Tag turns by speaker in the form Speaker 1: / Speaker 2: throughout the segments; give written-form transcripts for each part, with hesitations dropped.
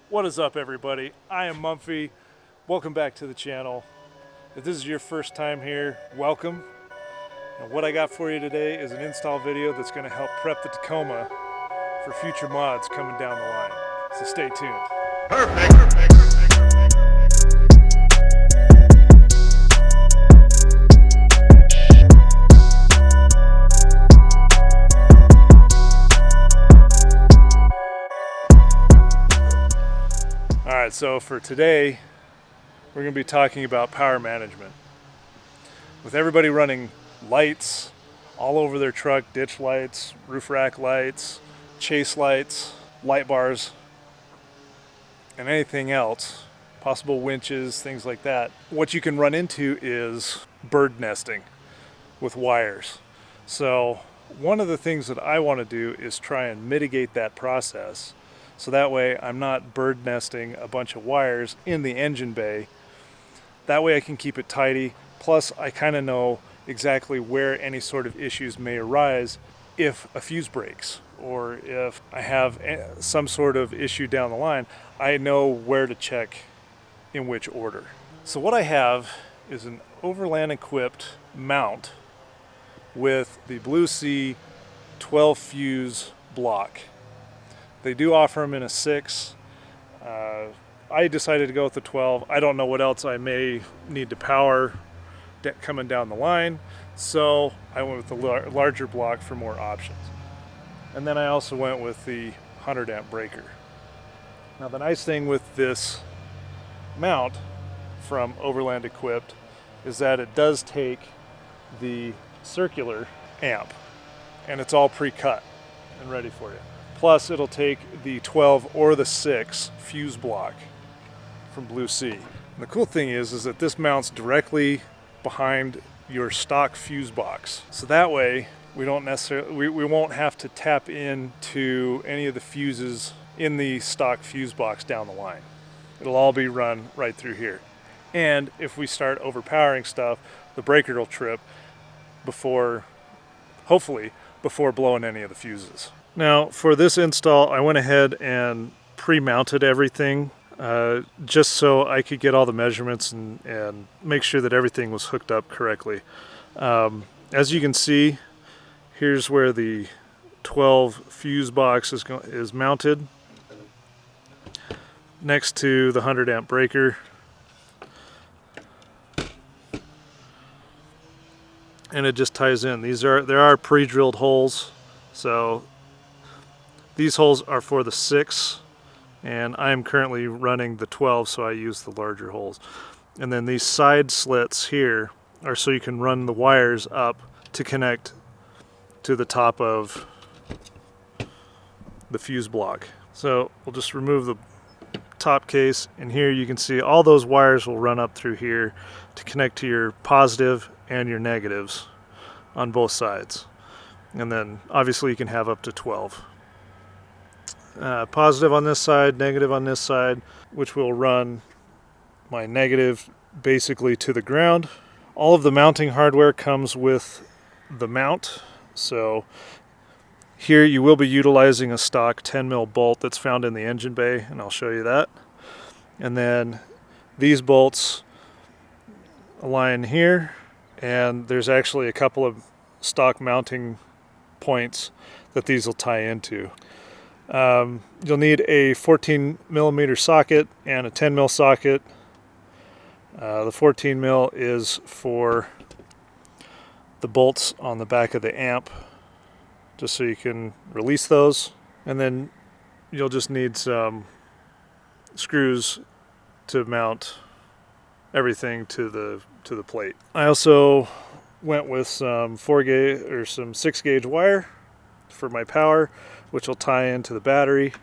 Speaker 1: What is up, everybody? I am Mumphy. Welcome back to the channel. If this is your first time here, welcome. And what I got for you today is an install video that's going to help prep the Tacoma for future mods coming down the line. So stay tuned.
Speaker 2: Perfect.
Speaker 1: Alright, so for today, we're going to be talking about power management. With everybody running lights all over their truck, ditch lights, roof rack lights, chase lights, light bars, and anything else, possible winches, things like that, what you can run into is bird nesting with wires. So one of the things that I want to do is try and mitigate that process. So that way I'm not bird nesting a bunch of wires in the engine bay. That way I can keep it tidy. Plus I kind of know exactly where any sort of issues may arise if a fuse breaks or if I have some sort of issue down the line. I know where to check in which order. So what I have is an overland equipped mount with the Bilstein 12 fuse block. They do offer them in a 6. I decided to go with the 12. I don't know what else I may need to power coming down the line, so I went with the larger block for more options. And then I also went with the 100 amp breaker. Now the nice thing with this mount from Overland Equipped is that it does take the circular amp and it's all pre-cut and ready for you. Plus it'll take the 12 or the 6 fuse block from Bilstein. And the cool thing is that this mounts directly behind your stock fuse box. So that way we don't necessarily, we won't have to tap into any of the fuses in the stock fuse box down the line. It'll all be run right through here. And if we start overpowering stuff, the breaker will trip before, hopefully, before blowing any of the fuses. Now for this install, I went ahead and pre-mounted everything just so I could get all the measurements and make sure that everything was hooked up correctly. As you can see, here's where the 12 fuse box is mounted next to the 100 amp breaker. And it just ties in. There are pre-drilled holes, so these holes are for the 6, and I am currently running the 12, so I use the larger holes. And then these side slits here are so you can run the wires up to connect to the top of the fuse block. So we'll just remove the top case, and here you can see all those wires will run up through here to connect to your positive and your negatives on both sides. And then obviously you can have up to 12. Positive on this side, negative on this side, which will run my negative basically to the ground. All of the mounting hardware comes with the mount. So here you will be utilizing a stock 10mm bolt that's found in the engine bay, and I'll show you that. And then these bolts align here, and there's actually a couple of stock mounting points that these will tie into. You'll need a 14mm socket and a 10mm socket. The 14mm is for the bolts on the back of the amp, just so you can release those. And then you'll just need some screws to mount everything to the plate. I also went with some 4-gauge or some 6-gauge wire for my power, which will tie into the battery.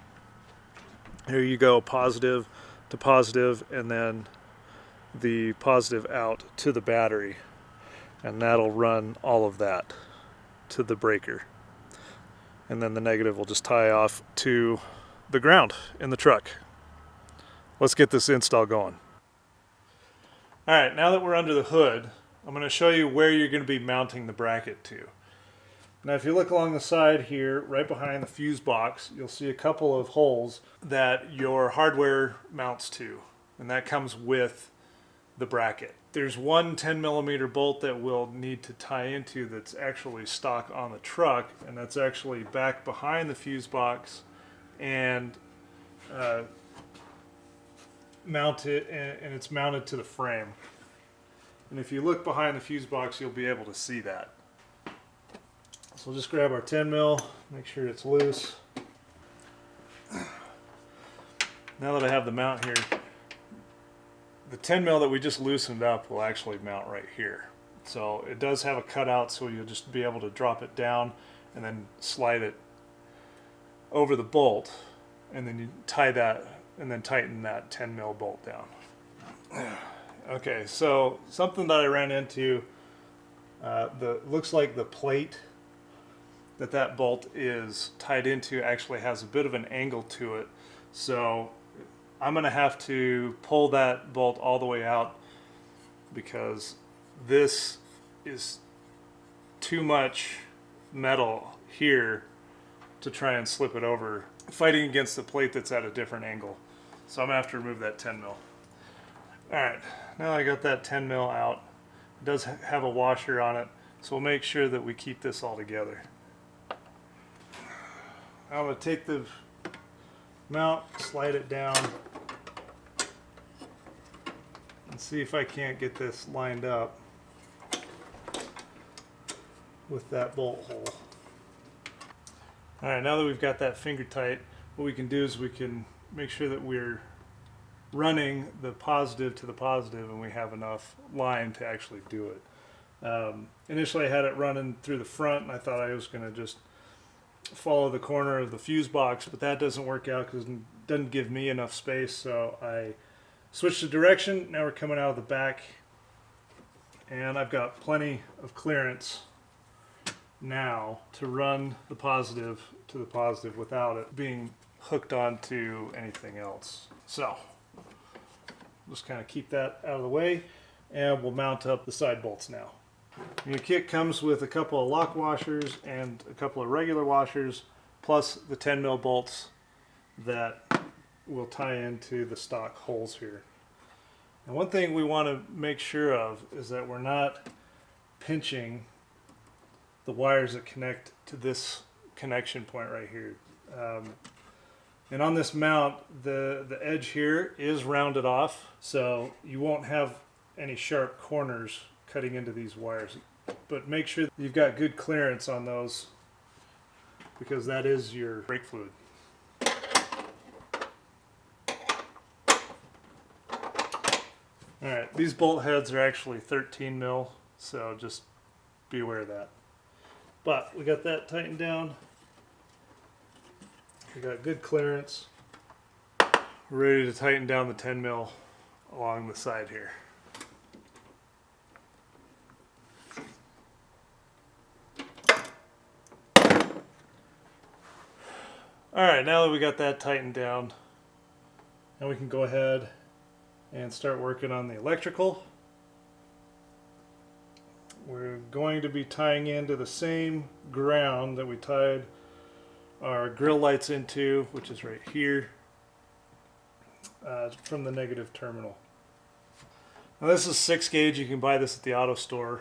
Speaker 1: Here you go, positive to positive, and then the positive out to the battery, and that'll run all of that to the breaker. And then the negative will just tie off to the ground in the truck. Let's get this install going. Alright, now that we're under the hood, I'm going to show you where you're going to be mounting the bracket to. Now if you look along the side here, right behind the fuse box, you'll see a couple of holes that your hardware mounts to, and that comes with the bracket. There's one 10mm bolt that we'll need to tie into that's actually stock on the truck, and that's actually back behind the fuse box and mounted, and it's mounted to the frame. And if you look behind the fuse box, you'll be able to see that. So we'll just grab our 10mm, make sure it's loose. Now that I have the mount here, the 10mm that we just loosened up will actually mount right here. So it does have a cutout, so you'll just be able to drop it down and then slide it over the bolt, and then you tie that and then tighten that 10mm bolt down. Okay, so something that I ran into, looks like the plate that bolt is tied into actually has a bit of an angle to it. So I'm going to have to pull that bolt all the way out because this is too much metal here to try and slip it over, fighting against the plate that's at a different angle. So I'm going to have to remove that 10mm. Alright, now I got that 10mm out. It does have a washer on it, so we'll make sure that we keep this all together. I'm going to take the mount, slide it down, and see if I can't get this lined up with that bolt hole. Alright, now that we've got that finger tight, what we can do is we can make sure that we're running the positive to the positive and we have enough line to actually do it. Initially I had it running through the front and I thought I was going to just follow the corner of the fuse box, but that doesn't work out because it doesn't give me enough space, so I switched the direction. Now we're coming out of the back and I've got plenty of clearance now to run the positive to the positive without it being hooked onto anything else. So just kind of keep that out of the way and we'll mount up the side bolts now. Your kit comes with a couple of lock washers and a couple of regular washers, plus the 10mm bolts that will tie into the stock holes here. And one thing we want to make sure of is that we're not pinching the wires that connect to this connection point right here. And on this mount, the edge here is rounded off, so you won't have any sharp corners cutting into these wires. But make sure that you've got good clearance on those because that is your brake fluid. Alright, these bolt heads are actually 13mm, so just be aware of that. But we got that tightened down. We got good clearance. We're ready to tighten down the 10mm along the side here. Alright, now that we got that tightened down, now we can go ahead and start working on the electrical. We're going to be tying into the same ground that we tied our grill lights into, which is right here, from the negative terminal. Now this is 6 gauge, you can buy this at the auto store.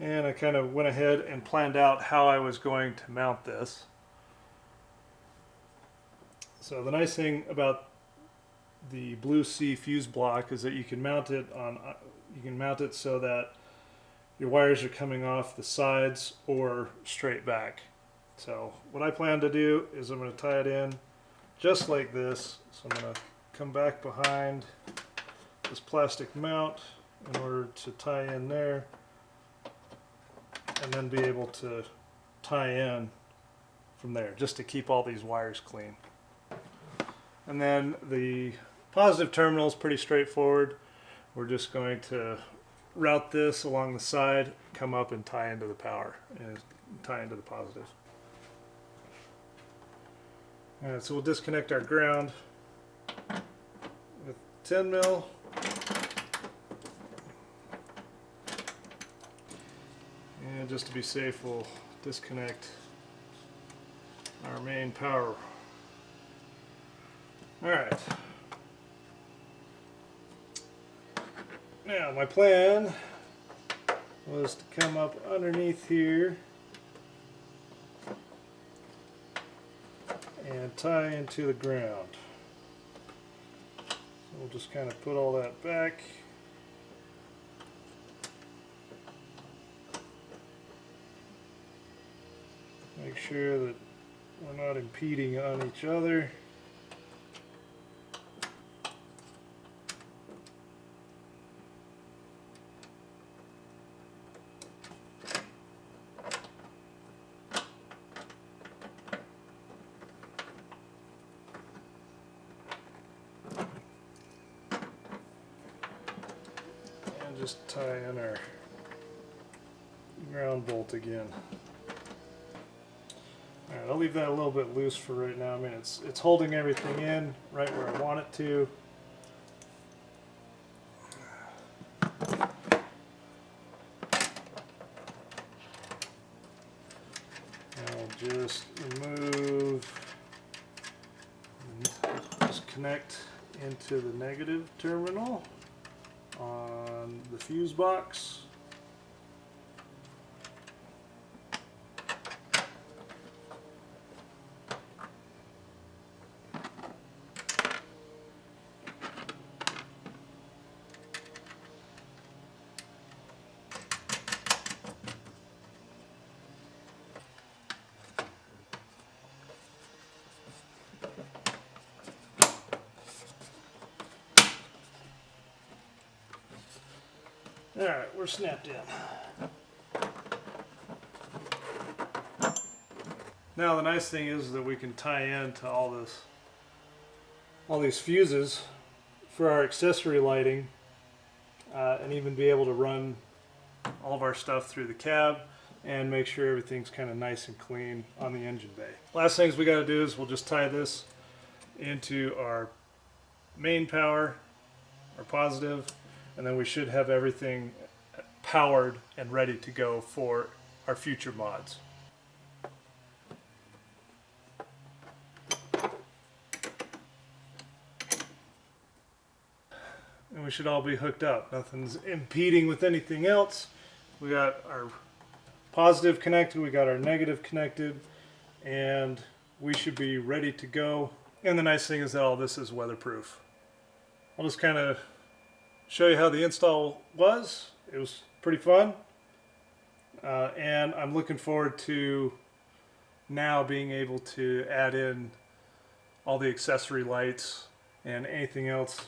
Speaker 1: And I kind of went ahead and planned out how I was going to mount this. So the nice thing about the Blue Sea fuse block is that you can mount it so that your wires are coming off the sides or straight back. So what I plan to do is I'm going to tie it in just like this. So I'm going to come back behind this plastic mount in order to tie in there and then be able to tie in from there just to keep all these wires clean. And then the positive terminal is pretty straightforward. We're just going to route this along the side, come up and tie into the power and tie into the positive. Alright, so we'll disconnect our ground with 10mm. And just to be safe, we'll disconnect our main power. Alright. Now my plan was to come up underneath here and tie into the ground. So we'll just kind of put all that back. Make sure that we're not impeding on each other. And just tie in our ground bolt again. Alright, I'll leave that a little bit loose for right now. I mean, it's holding everything in right where I want it to. I'll just remove and just connect into the negative terminal on the fuse box. Alright, we're snapped in. Now the nice thing is that we can tie into all these fuses for our accessory lighting, and even be able to run all of our stuff through the cab and make sure everything's kind of nice and clean on the engine bay. Last things we got to do is we'll just tie this into our main power, our positive, and then we should have everything powered and ready to go for our future mods. And we should all be hooked up. Nothing's impeding with anything else. We got our positive connected, we got our negative connected, and we should be ready to go. And the nice thing is that all this is weatherproof. I'll just kind of show you how the install was. It was pretty fun, and I'm looking forward to now being able to add in all the accessory lights and anything else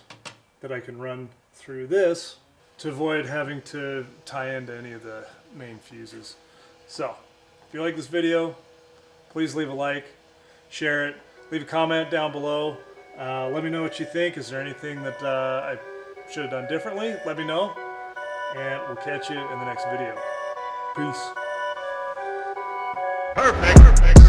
Speaker 1: that I can run through this to avoid having to tie into any of the main fuses. So if you like this video, please leave a like, share it, leave a comment down below. Let me know what you think. Is there anything that I should have done differently? Let me know, and we'll catch you in the next video. Peace.
Speaker 2: Perfect.